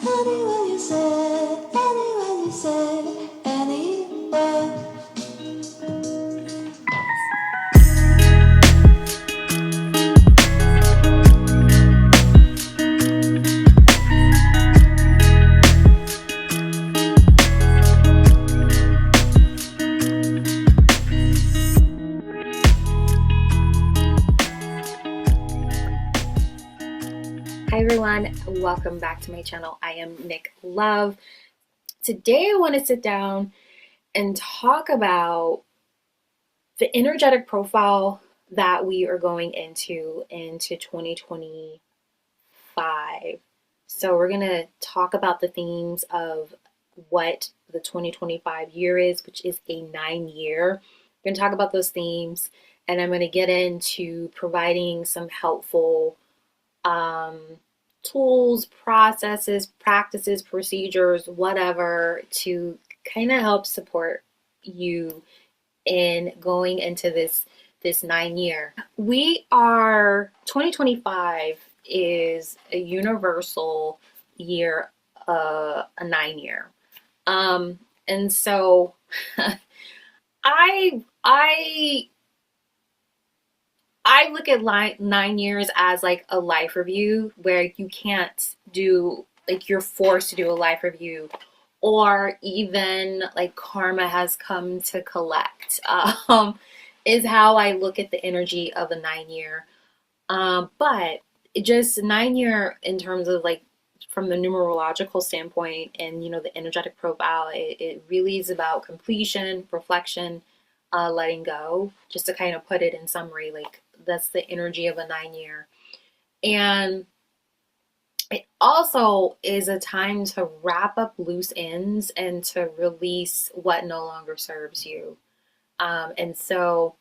Anyone you say, anyone you say, anywhere. Hi everyone, welcome back to my channel. I am Nic Love. Today I want to sit down and talk about the energetic profile that we are going into 2025. So we're going to talk about the themes of what the 2025 year is, which is a 9-year. We're going to talk about those themes, and I'm going to get into providing some helpful tools, processes, practices, procedures, whatever, to kind of help support you in going into this 9-year. We are 2025 is a universal year, a 9-year. And so I look at 9 years as like a life review where you can't do, like, you're forced to do a life review, or even like karma has come to collect, is how I look at the energy of a 9-year. But it just 9-year in terms of like from the numerological standpoint and the energetic profile, it really is about completion, reflection, letting go, just to kind of put it in summary. Like, that's the energy of a 9-year. And it also is a time to wrap up loose ends and to release what no longer serves you. And so,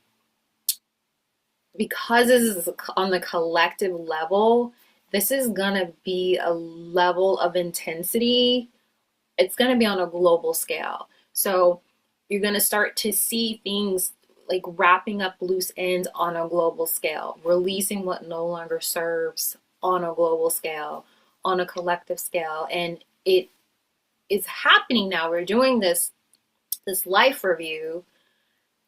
because this is on the collective level, this is going to be a level of intensity. It's going to be on a global scale. So you're going to start to see things like wrapping up loose ends on a global scale, releasing what no longer serves on a global scale, on a collective scale. And it is happening now. We're doing this life review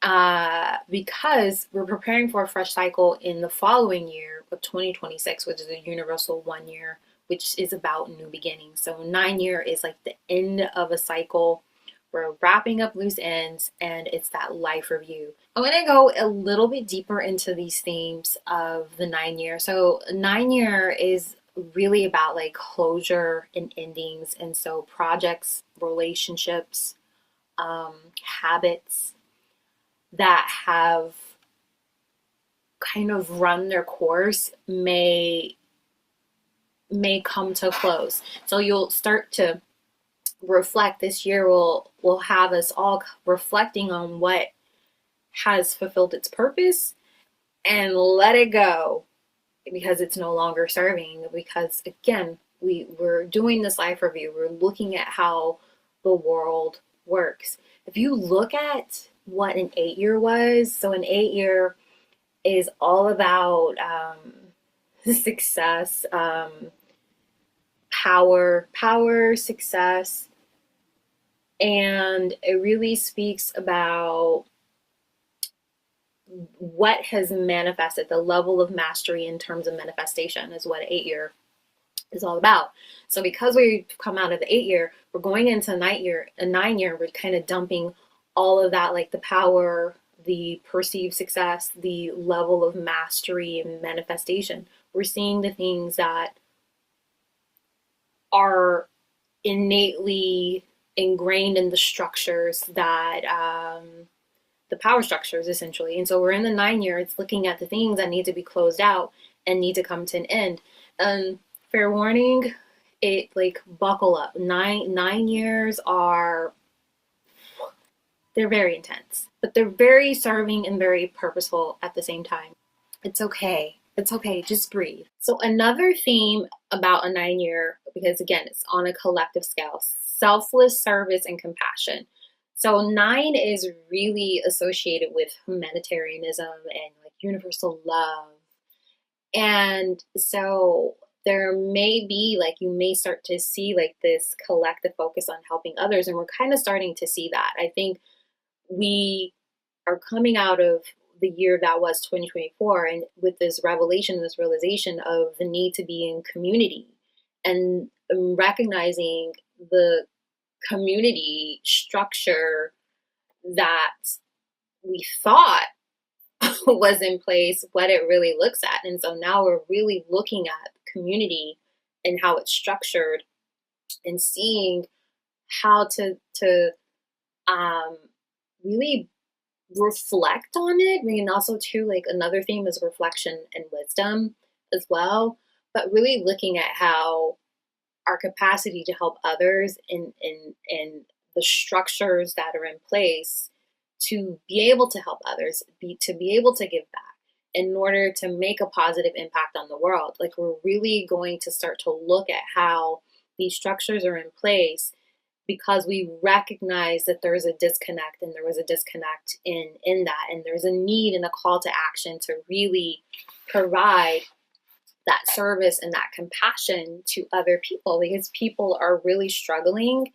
because we're preparing for a fresh cycle in the following year of 2026, which is a universal 1 year, which is about new beginnings. So 9-year is like the end of a cycle. We're wrapping up loose ends, and it's that life review. I'm going to go a little bit deeper into these themes of the 9-year. So 9-year is really about like closure and endings. And so projects, relationships, habits that have kind of run their course may come to a close. So you'll start to reflect. This year will have us all reflecting on what has fulfilled its purpose and let it go because it's no longer serving. Because again, we're doing this life review. We're looking at how the world works. If you look at what an 8-year was, so an 8-year is all about success, power, success. And it really speaks about what has manifested, the level of mastery in terms of manifestation is what an 8-year is all about. So because we've come out of the 8-year, we're going into a 9-year, we're kind of dumping all of that, like the power, the perceived success, the level of mastery and manifestation. We're seeing the things that are innately ingrained in the structures that the power structures essentially. And so we're in the 9-year. It's looking at the things that need to be closed out and need to come to an end. Fair warning, it like buckle up. 9 years they're very intense, but they're very serving and very purposeful at the same time. It's okay. It's okay. Just breathe. So another theme about a 9-year, because again, it's on a collective scale, selfless service and compassion. So 9 is really associated with humanitarianism and like universal love. And so there may be like, you may start to see like this collective focus on helping others. And we're kind of starting to see that. I think we are coming out of the year that was 2024, and with this revelation, this realization of the need to be in community, and recognizing the community structure that we thought was in place, what it really looks at. And so now we're really looking at community and how it's structured, and seeing how to really reflect on it. I mean, also too, like another theme is reflection and wisdom as well, but really looking at how our capacity to help others in the structures that are in place to be able to help others, to be able to give back in order to make a positive impact on the world. Like, we're really going to start to look at how these structures are in place, because we recognize that there's a disconnect, and there was a disconnect in that, and there's a need and a call to action to really provide that service and that compassion to other people, because people are really struggling.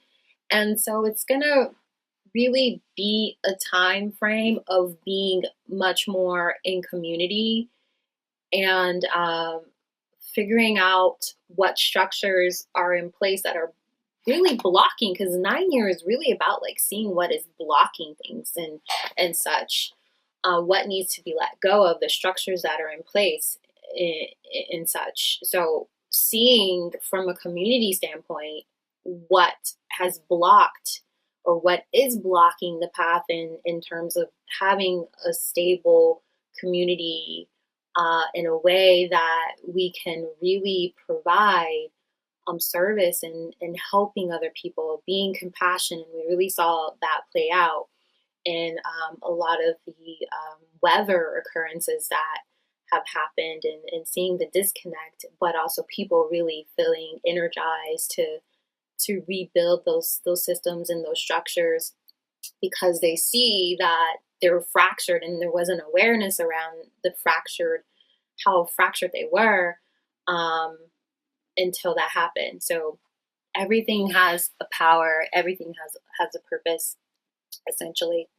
And so it's going to really be a time frame of being much more in community, and figuring out what structures are in place that are really blocking, because 9 years is really about like seeing what is blocking things and such, what needs to be let go of, the structures that are in place in such. So seeing from a community standpoint what has blocked, or what is blocking the path in terms of having a stable community, in a way that we can really provide service and helping other people, being compassionate. And we really saw that play out in a lot of the weather occurrences that have happened, and seeing the disconnect, but also people really feeling energized to rebuild those systems and those structures, because they see that they're fractured, and there wasn't awareness around how fractured they were, until that happened. So everything has a power, everything has a purpose, essentially.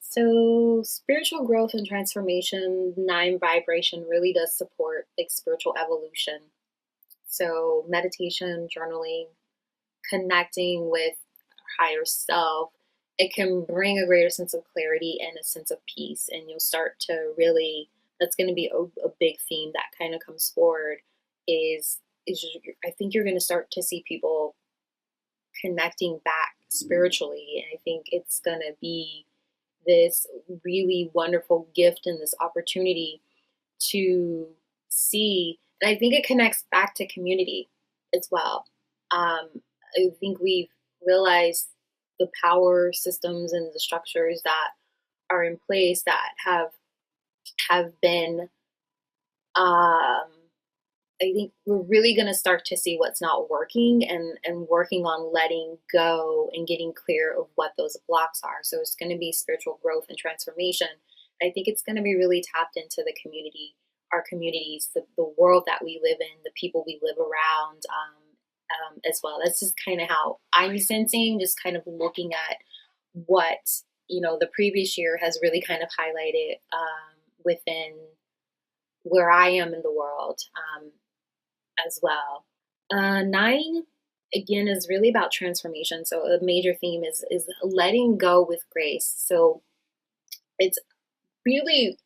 So spiritual growth and transformation, 9 vibration really does support like spiritual evolution. So meditation, journaling, connecting with our higher self, it can bring a greater sense of clarity and a sense of peace. And you'll start to really, that's going to be a big theme that kind of comes forward, is I think you're going to start to see people connecting back spiritually. And I think it's going to be this really wonderful gift and this opportunity to see. And I think it connects back to community as well. I think we've realized the power systems and the structures that are in place that have been, I think we're really going to start to see what's not working, and working on letting go and getting clear of what those blocks are. So it's going to be spiritual growth and transformation. I think it's going to be really tapped into the community, our communities, the world that we live in, the people we live around, as well. That's just kind of how I'm sensing, just kind of looking at what, the previous year has really kind of highlighted within where I am in the world, as well. 9, again, is really about transformation. So a major theme is letting go with grace. So it's really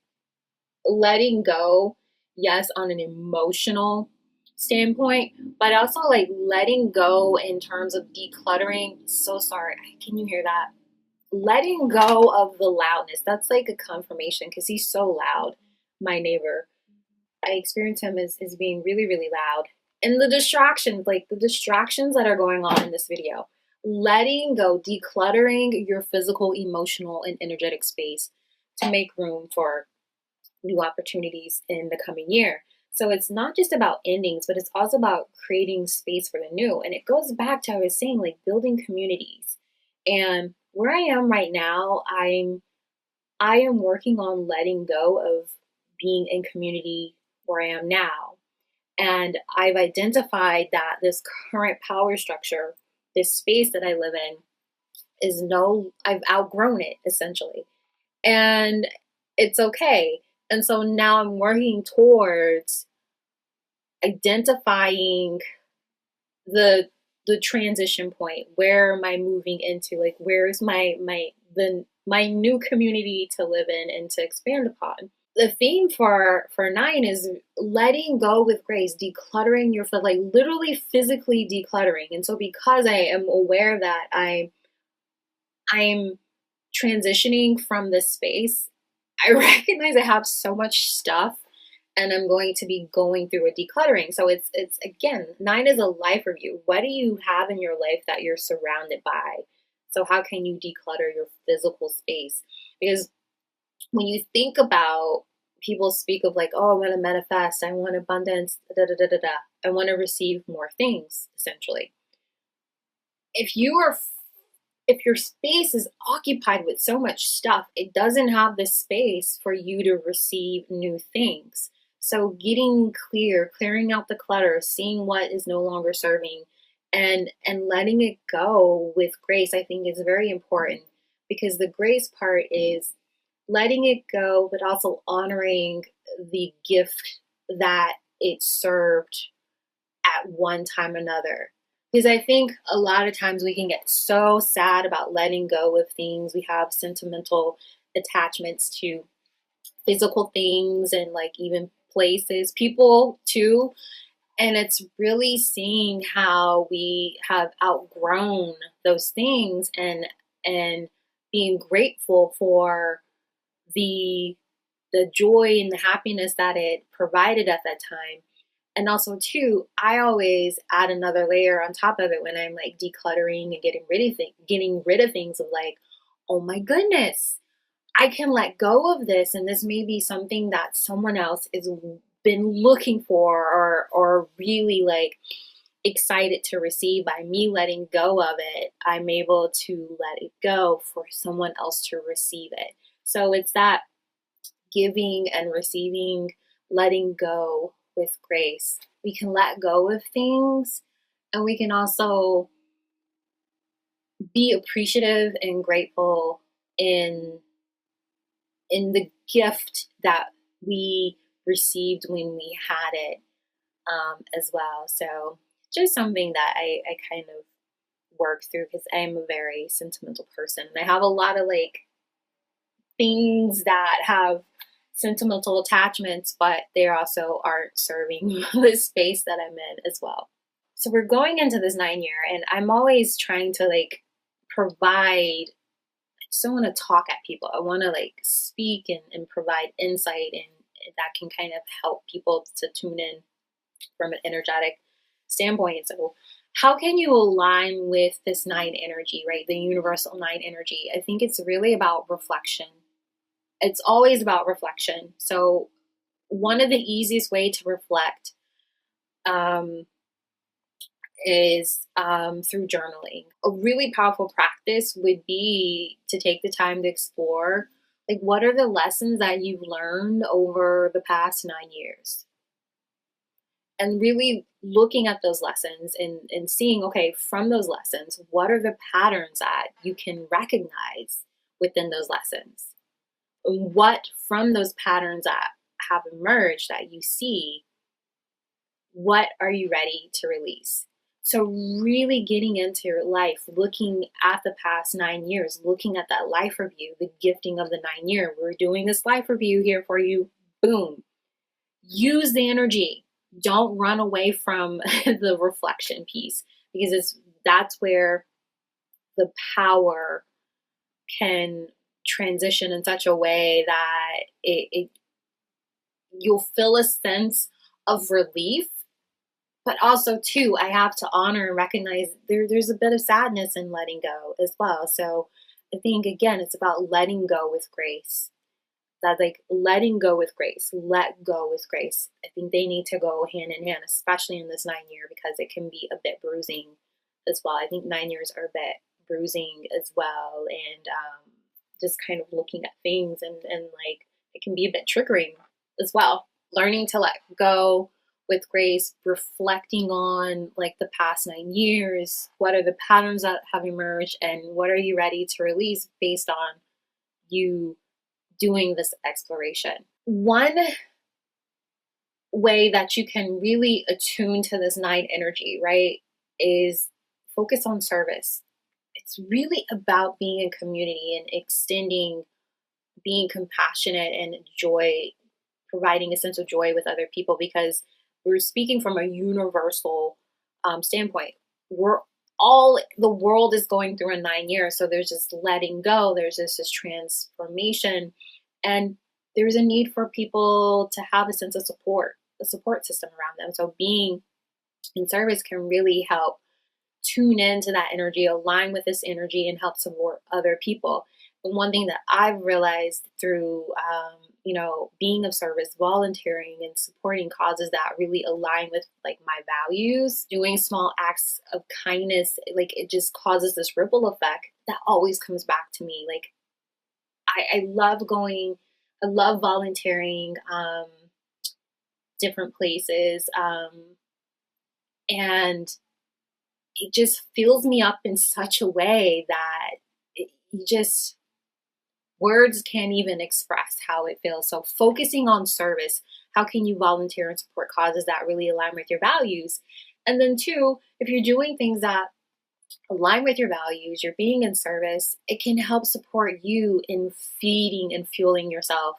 letting go, yes, on an emotional standpoint, but also like letting go in terms of decluttering. So sorry, can you hear that? Letting go of the loudness. That's like a confirmation, because he's so loud, my neighbor. I experience him as being really, really loud. And the distractions that are going on in this video, letting go, decluttering your physical, emotional, and energetic space to make room for new opportunities in the coming year. So it's not just about endings, but it's also about creating space for the new. And it goes back to, I was saying, like building communities. And where I am right now, I am working on letting go of being in community where I am now, And I've identified that this current power structure, this space that I live in, I've outgrown it essentially. And it's okay. And so now I'm working towards identifying the transition point. Where am I moving into? Like, where's my new community to live in and to expand upon? The theme for 9 is letting go with grace, decluttering your foot, like literally physically decluttering. And so because I am aware that I'm transitioning from this space, I recognize I have so much stuff and I'm going to be going through a decluttering. So it's again, 9 is a life review. What do you have in your life that you're surrounded by? So how can you declutter your physical space? Because when you think about, people speak of like, oh, I want to manifest, I want abundance, da da da da da. I want to receive more things, essentially. If your space is occupied with so much stuff, it doesn't have the space for you to receive new things. So getting clear, clearing out the clutter, seeing what is no longer serving, and letting it go with grace, I think is very important, because the grace part is letting it go, but also honoring the gift that it served at one time or another. Because I think a lot of times we can get so sad about letting go of things. We have sentimental attachments to physical things and like even places, people too. And it's really seeing how we have outgrown those things, and being grateful for the joy and the happiness that it provided at that time. And also too, I always add another layer on top of it when I'm like decluttering and getting rid of things, of like, oh my goodness, I can let go of this, and this may be something that someone else has been looking for, or really like excited to receive. By me letting go of it, I'm able to let it go for someone else to receive it. So it's that giving and receiving, letting go with grace. We can let go of things, and we can also be appreciative and grateful in the gift that we received when we had it, as well. So just something that I kind of work through, because I am a very sentimental person. And I have a lot of like things that have sentimental attachments, but they also aren't serving the space that I'm in as well. So we're going into this 9 year, and I'm always trying to like provide. I just don't want to talk at people. I want to like speak and provide insight, and that can kind of help people to tune in from an energetic standpoint. So how can you align with this 9 energy, right? The universal 9 energy. I think it's really about reflection. It's always about reflection. So one of the easiest way to reflect, is through journaling. A really powerful practice would be to take the time to explore, like, what are the lessons that you've learned over the past 9 years? And really looking at those lessons, and seeing, okay, from those lessons, what are the patterns that you can recognize within those lessons? What from those patterns that have emerged that you see, what are you ready to release? So really getting into your life, looking at the past 9 years, looking at that life review, the gifting of the 9 year. We're doing this life review here for you. Boom. Use the energy. Don't run away from the reflection piece, because that's where the power can transition in such a way that you'll feel a sense of relief. But also too, I have to honor and recognize there's a bit of sadness in letting go as well. So I think again, it's about letting go with grace. That like letting go with grace, let go with grace. I think they need to go hand in hand, especially in this 9 year, because it can be a bit bruising as well. I think 9 years are a bit bruising as well, and just kind of looking at things, and like it can be a bit triggering as well. Learning to let go with grace, reflecting on like the past 9 years. What are the patterns that have emerged, and what are you ready to release based on you doing this exploration? One way that you can really attune to this 9 energy, right, is focus on service. It's really about being in community and extending, being compassionate and joy, providing a sense of joy with other people, because we're speaking from a universal standpoint. We're all, the world is going through a 9 years, so there's just letting go, there's this transformation, and there's a need for people to have a sense of support, a support system around them. So being in service can really help tune into that energy, align with this energy, and help support other people. And one thing that I've realized through, being of service, volunteering, and supporting causes that really align with like my values, doing small acts of kindness, like it just causes this ripple effect that always comes back to me. Like I love going, I love volunteering, different places, and it just fills me up in such a way that you just, words can't even express how it feels. So focusing on service, how can you volunteer and support causes that really align with your values? And then two, if you're doing things that align with your values, you're being in service, it can help support you in feeding and fueling yourself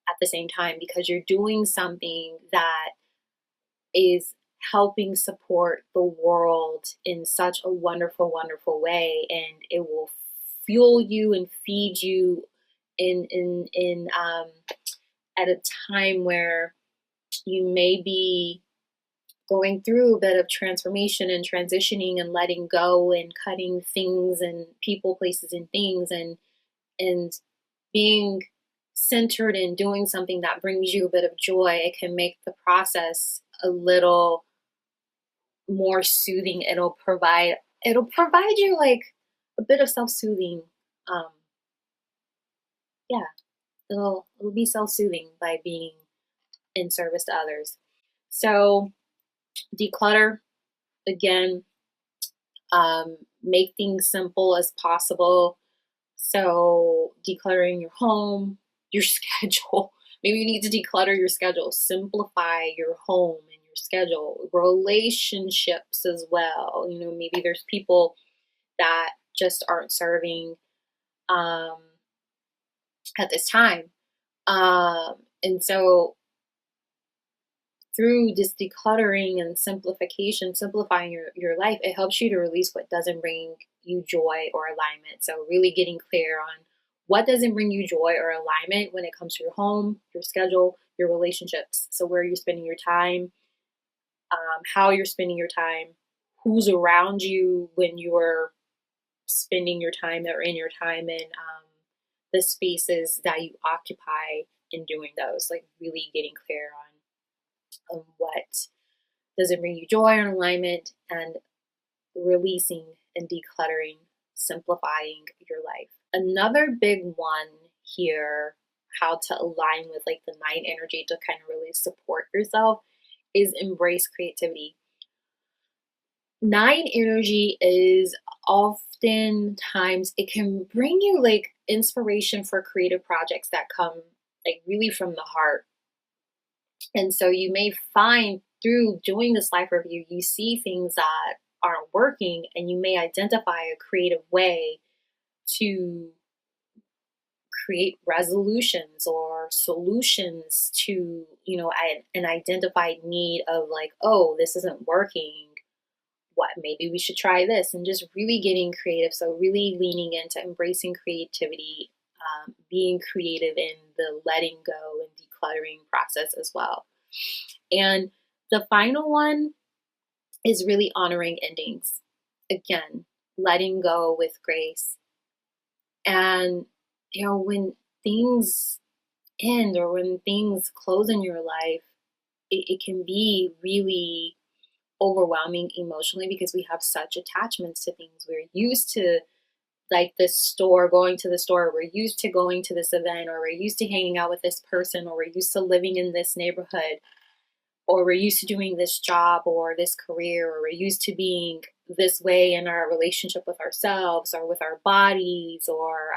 at the same time, because you're doing something that is helping support the world in such a wonderful, wonderful way, and it will fuel you and feed you in at a time where you may be going through a bit of transformation and transitioning and letting go and cutting things and people, places, and things, and being centered in doing something that brings you a bit of joy. It can make the process a little more soothing. It'll provide you like a bit of self-soothing. Yeah, it'll be self-soothing by being in service to others. So declutter, again, make things simple as possible. So decluttering your home, your schedule. Maybe you need to declutter your schedule. Simplify your home and your schedule. Relationships as well. Maybe there's people that just aren't serving at this time. And so through this decluttering and simplification, simplifying your life, it helps you to release what doesn't bring you joy or alignment. So really getting clear on what doesn't bring you joy or alignment when it comes to your home, your schedule, your relationships. So where you're spending your time, how you're spending your time, who's around you when you're spending your time or in your time, and the spaces that you occupy in doing those. Like really getting clear on what doesn't bring you joy or alignment, and releasing and decluttering, simplifying your life. Another big one here, how to align with like the 9 energy to kind of really support yourself, is embrace creativity. 9 energy is oftentimes, it can bring you like inspiration for creative projects that come like really from the heart. And so you may find through doing this life review, you see things that aren't working, and you may identify a creative way to create resolutions or solutions to, an identified need of like, oh, this isn't working. What, maybe we should try this, and just really getting creative. So really leaning into embracing creativity, being creative in the letting go and decluttering process as well. And the final one is really honoring endings. Again, letting go with grace. And, when things end or when things close in your life, it can be really overwhelming emotionally, because we have such attachments to things. We're used to like this store, going to the store, we're used to going to this event, or we're used to hanging out with this person, or we're used to living in this neighborhood, or we're used to doing this job or this career, or we're used to being this way in our relationship with ourselves or with our bodies, or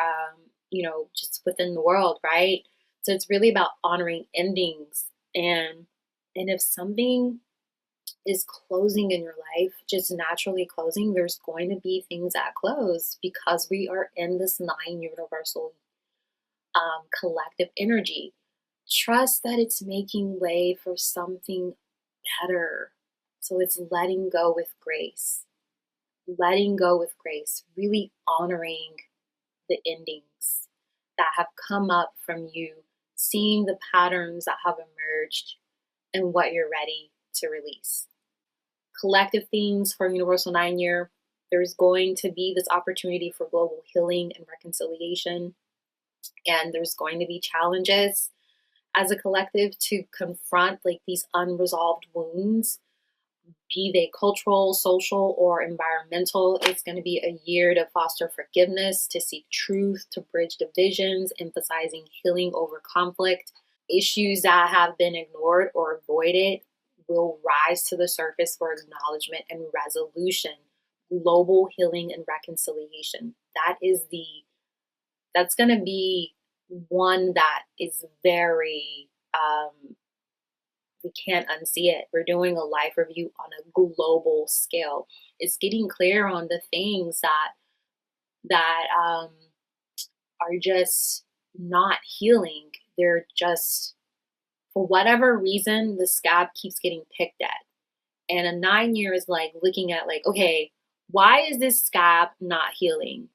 just within the world, right? So it's really about honoring endings. And if something is closing in your life, just naturally closing, there's going to be things that close because we are in this nine universal collective energy. Trust that it's making way for something better. So it's letting go with grace. Letting go with grace, really honoring the endings that have come up from you, seeing the patterns that have emerged, and what you're ready to release. Collective themes for Universal 9 Year, there's going to be this opportunity for global healing and reconciliation. And there's going to be challenges as a collective to confront like these unresolved wounds, be they cultural, social, or environmental. It's going to be a year to foster forgiveness, to seek truth, to bridge divisions, emphasizing healing over conflict. Issues that have been ignored or avoided will rise to the surface for acknowledgement and resolution. Global healing and reconciliation. That's going to be one that is very, we can't unsee it. We're doing a life review on a global scale. It's getting clear on the things that are just not healing. They're just, for whatever reason, the scab keeps getting picked at. And a 9 year is like looking at like, okay, why is this scab not healing?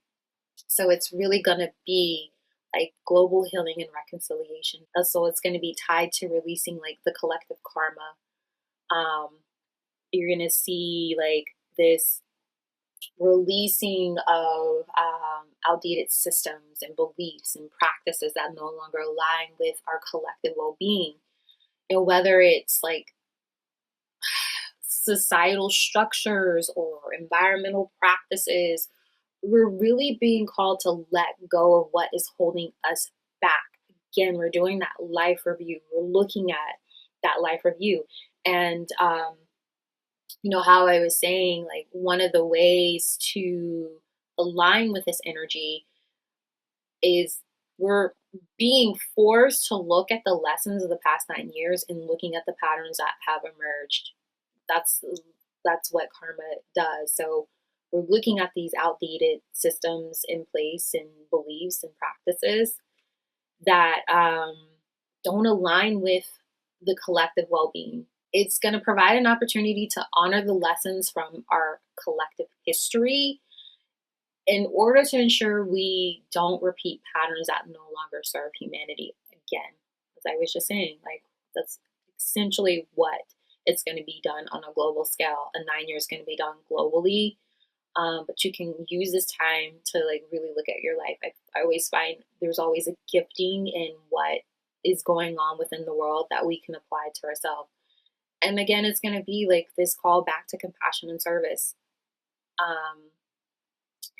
So it's really going to be like global healing and reconciliation. So it's going to be tied to releasing like the collective karma. You're going to see like this releasing of outdated systems and beliefs and practices that no longer align with our collective well-being. And whether it's like societal structures or environmental practices, we're really being called to let go of what is holding us back. Again, we're doing that life review. We're looking at that life review. And, how I was saying, like, one of the ways to align with this energy is we're being forced to look at the lessons of the past 9 years and looking at the patterns that have emerged. That's what karma does. So we're looking at these outdated systems in place and beliefs and practices that don't align with the collective well-being. It's going to provide an opportunity to honor the lessons from our collective history in order to ensure we don't repeat patterns that no longer serve humanity again. As I was just saying, like, that's essentially what it's going to be done on a global scale. A 9 year is going to be done globally, but you can use this time to like really look at your life. I always find there's always a gifting in what is going on within the world that we can apply to ourselves. And again, it's going to be like this call back to compassion and service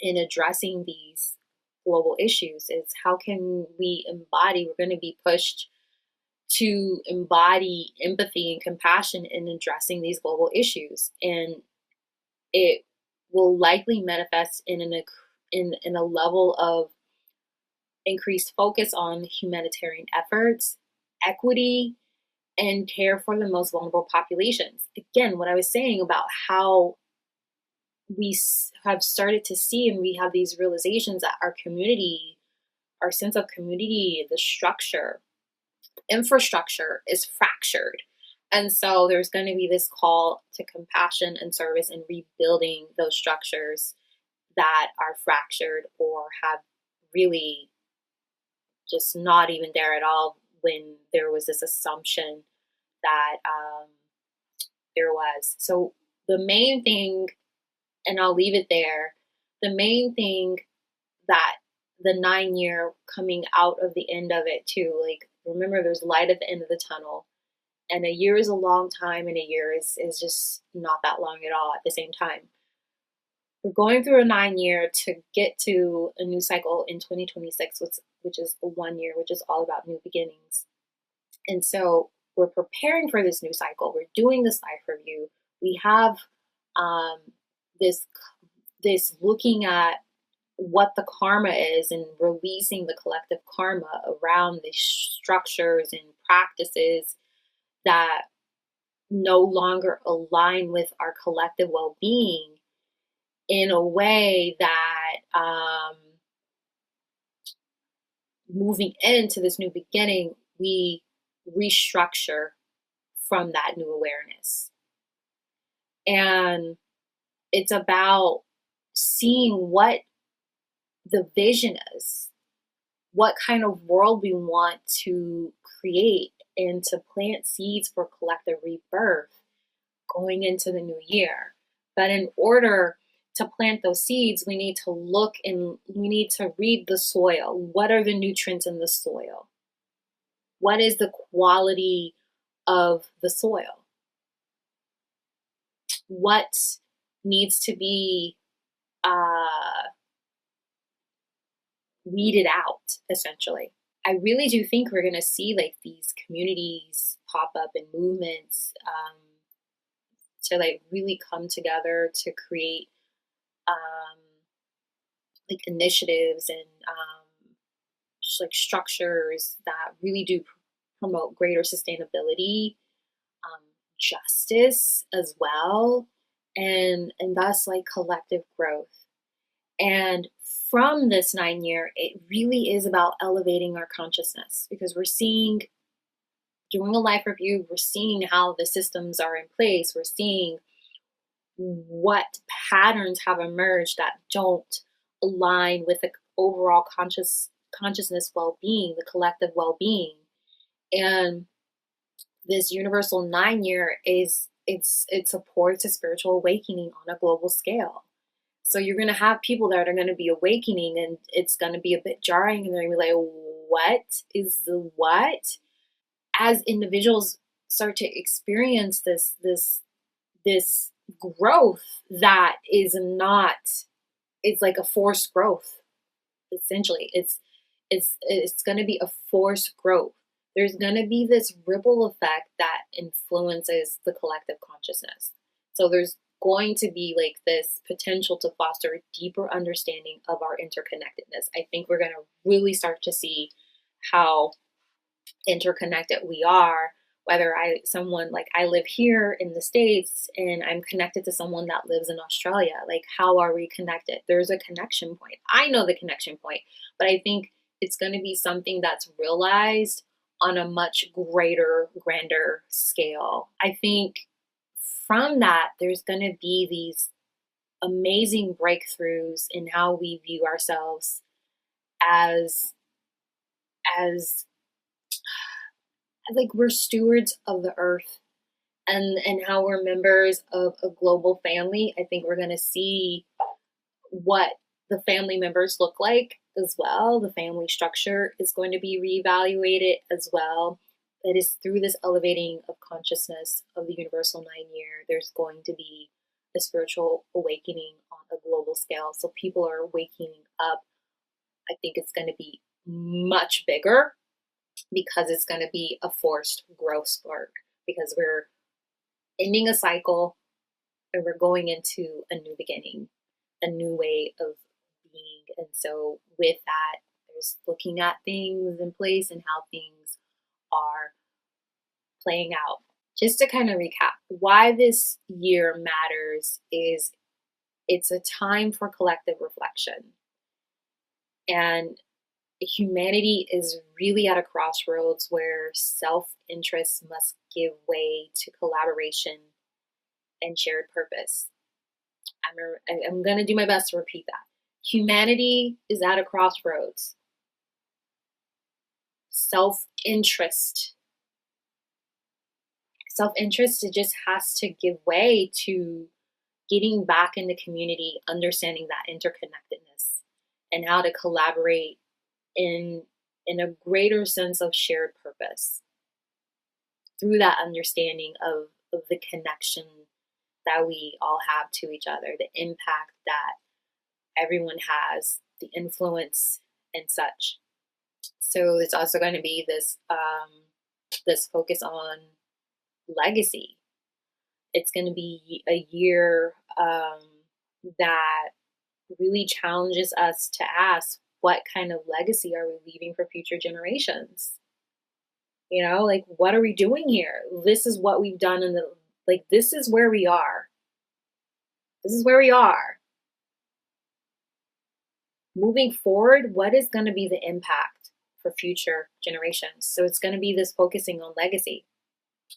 in addressing these global issues. It's how can we embody, we're going to be pushed to embody empathy and compassion in addressing these global issues. And it will likely manifest in a level of increased focus on humanitarian efforts, equity, and care for the most vulnerable populations. Again, what I was saying about how we have started to see and we have these realizations that our community, our sense of community, the structure, infrastructure is fractured. And so there's going to be this call to compassion and service and rebuilding those structures that are fractured or have really just not even there at all when there was this assumption that there was. So the main thing, and I'll leave it there, the main thing that the 9 year coming out of the end of it too, like, remember there's light at the end of the tunnel, and a year is a long time and a year is just not that long at all at the same time. We're going through a 9 year to get to a new cycle in 2026, which is a 1 year, which is all about new beginnings. And so we're preparing for this new cycle. We're doing this life review. We have um, this looking at what the karma is and releasing the collective karma around the structures and practices that no longer align with our collective well-being, in a way that moving into this new beginning, we restructure from that new awareness. And it's about seeing what the vision is, what kind of world we want to create, and to plant seeds for collective rebirth going into the new year. But in order to plant those seeds, we need to look and we need to read the soil. What are the nutrients in the soil? What is the quality of the soil? What needs to be weeded out, essentially? I really do think we're going to see like these communities pop up and movements to like really come together to create like initiatives and just like structures that really do promote greater sustainability, justice as well, and thus like collective growth. And from this 9 year, it really is about elevating our consciousness, because we're seeing, doing a life review, we're seeing how the systems are in place. We're seeing what patterns have emerged that don't align with the overall consciousness well-being, the collective well-being. And this universal 9 year is it supports a spiritual awakening on a global scale. So you're going to have people that are going to be awakening, and it's going to be a bit jarring, and they're going to be like, what is the what? As individuals start to experience this growth that is not, it's like a forced growth. Essentially, it's going to be a forced growth. There's going to be this ripple effect that influences the collective consciousness. So there's going to be like this potential to foster a deeper understanding of our interconnectedness. I think we're going to really start to see how interconnected we are, whether someone like I live here in the States and I'm connected to someone that lives in Australia. Like, how are we connected? There's a connection point. I know the connection point, but I think it's going to be something that's realized on a much greater, grander scale. I think from that, there's going to be these amazing breakthroughs in how we view ourselves as like we're stewards of the earth, and how we're members of a global family. I think we're going to see what the family members look like as well. The family structure is going to be reevaluated as well. It is through this elevating of consciousness of the universal 9 year, there's going to be a spiritual awakening on a global scale. So people are waking up. I think it's going to be much bigger, because it's going to be a forced growth spurt, because we're ending a cycle and we're going into a new beginning, a new way of being. And so with that, there's looking at things in place and how things are playing out. Just to kind of recap, why this year matters is it's a time for collective reflection. And humanity is really at a crossroads where self-interest must give way to collaboration and shared purpose. I'm going to do my best to repeat that. Humanity is at a crossroads. Self-interest, it just has to give way to getting back in the community, understanding that interconnectedness, and how to collaborate in a greater sense of shared purpose through that understanding of the connection that we all have to each other, the impact that everyone has, the influence and such. So it's also going to be this this focus on legacy. It's going to be a year that really challenges us to ask, what kind of legacy are we leaving for future generations? You know, like, what are we doing here? This is what we've done in the, like, this is where we are. This is where we are. Moving forward, what is going to be the impact for future generations? So it's going to be this focusing on legacy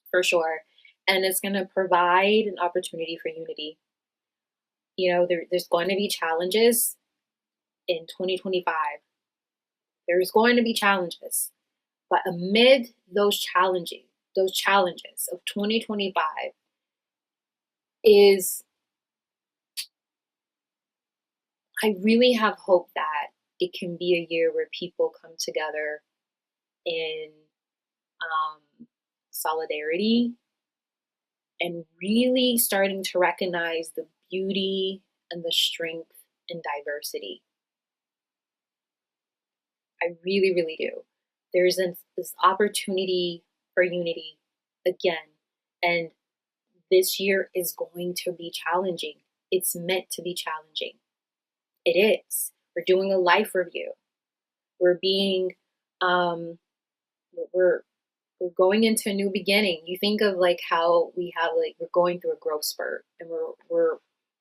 for sure. And it's going to provide an opportunity for unity. You know, there's going to be challenges in 2025. There's going to be challenges. But amid those challenges of 2025 is, I really have hope that it can be a year where people come together in solidarity and really starting to recognize the beauty and the strength in diversity. I really, really do. There's this opportunity for unity again. And this year is going to be challenging. It's meant to be challenging. It is. We're doing a life review. We're being, we're going into a new beginning. You think of like how we have, like, we're going through a growth spurt, and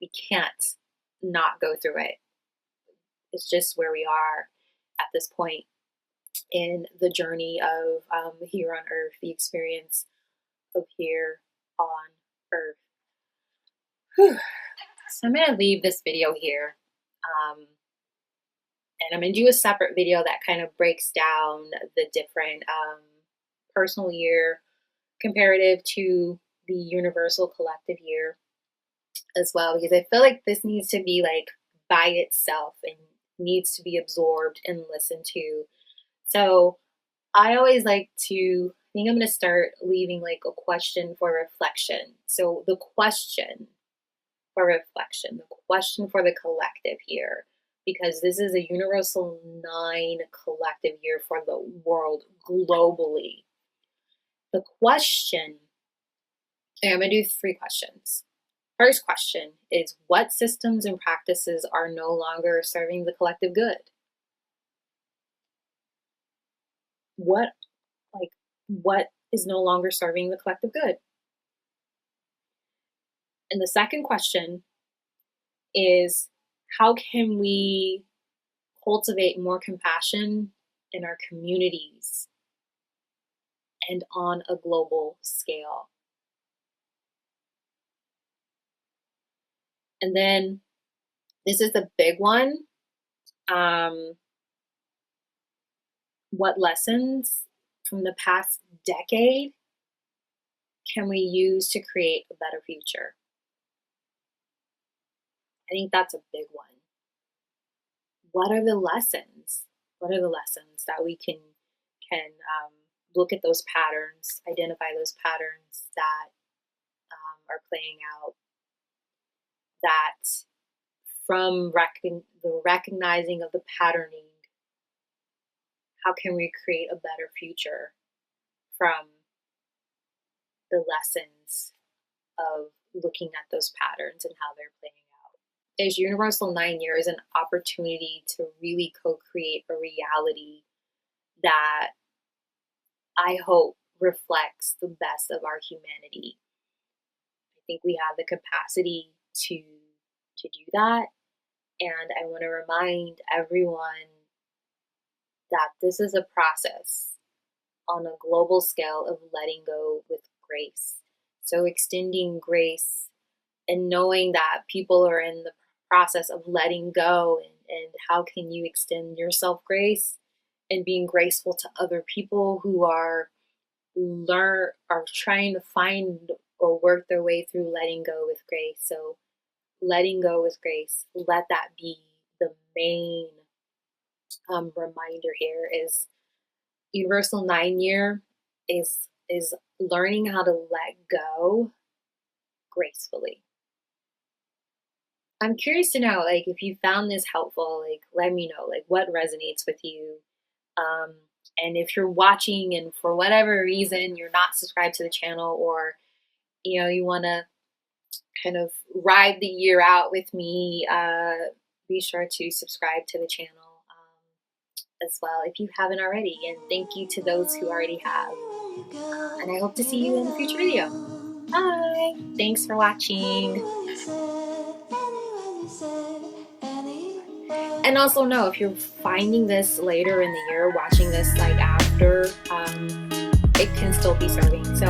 we can't not go through it. It's just where we are at this point in the journey of here on Earth, the experience of here on Earth. Whew. So I'm gonna leave this video here. And I'm going to do a separate video that kind of breaks down the different personal year comparative to the universal collective year as well, because I feel like this needs to be like by itself and needs to be absorbed and listened to. So I always like to, I think I'm going to start leaving like a question for reflection. So the question for reflection, the question for the collective here, because this is a universal 9 collective year for the world globally. The question, and I'm going to do 3 questions. First question is, what systems and practices are no longer serving the collective good? What is no longer serving the collective good? And the second question is, how can we cultivate more compassion in our communities and on a global scale? And then this is the big one. What lessons from the past decade can we use to create a better future? I think that's a big one. What are the lessons? What are the lessons that we can look at those patterns, identify those patterns that are playing out, that from the recognizing of the patterning, how can we create a better future from the lessons of looking at those patterns and how they're playing out? Is Universal 9 years an opportunity to really co-create a reality that I hope reflects the best of our humanity? I think we have the capacity to do that. And I want to remind everyone that this is a process on a global scale of letting go with grace. So extending grace and knowing that people are in the process of letting go, and how can you extend yourself grace and being graceful to other people who are trying to find or work their way through letting go with grace. So letting go with grace, let that be the main reminder here. Is Universal 9 year is learning how to let go gracefully. I'm curious to know, like, if you found this helpful, like, let me know, like, what resonates with you. And if you're watching and for whatever reason you're not subscribed to the channel, or you want to kind of ride the year out with me, be sure to subscribe to the channel as well if you haven't already. And thank you to those who already have. And I hope to see you in a future video. Bye! Thanks for watching. And also know, if you're finding this later in the year, watching this like after, it can still be serving. So